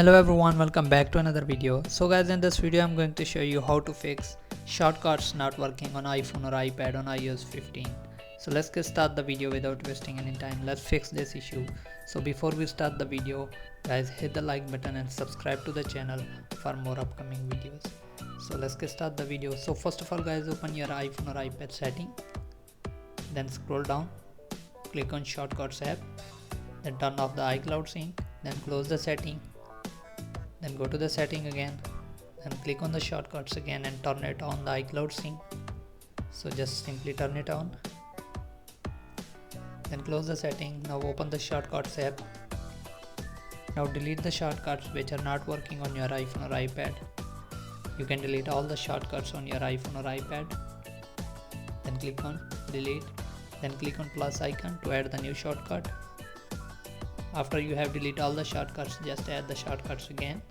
Hello everyone, welcome back to another video. So guys, in this video I'm going to show you how to fix shortcuts not working on iPhone or iPad on iOS 15. So let's get start the video without wasting any time. Let's fix this issue. So before we start the video, guys, hit the like button and subscribe to the channel for more upcoming videos. So let's get start the video. So first of all guys, open your iPhone or iPad setting, then scroll down, click on shortcuts app, then turn off the iCloud sync, then close the setting. Then go to the setting again, then click on the shortcuts again and turn it on the iCloud sync. So just simply turn it on. Then close the setting. Now open the shortcuts app. Now delete the shortcuts which are not working on your iPhone or iPad. You can delete all the shortcuts on your iPhone or iPad. Then click on delete. Then click on plus icon to add the new shortcut. After you have deleted all the shortcuts, just add the shortcuts again.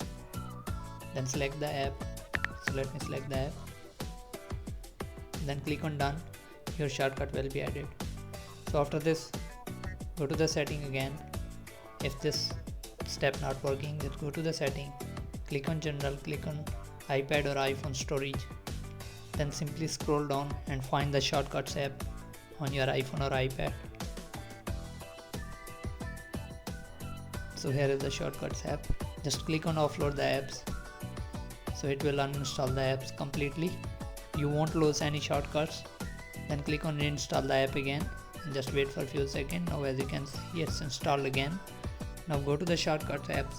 Then select the app. So let me select the app. Then click on done. Your shortcut will be added. So after this, go to the setting again. If this step not working, just go to the setting. Click on general, click on iPad or iPhone storage. Then simply scroll down and find the shortcuts app on your iPhone or iPad. So here is the shortcuts app. Just click on offload the apps. So it will uninstall the apps completely. You won't lose any shortcuts. Then click on reinstall the app again and just wait for a few seconds. Now as you can see, it's installed again. Now go to the shortcuts apps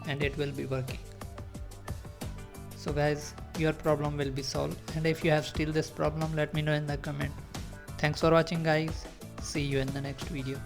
and it will be working. So guys, your problem will be solved, and if you have still this problem, let me know in the comment. Thanks for watching guys. See you in the next video.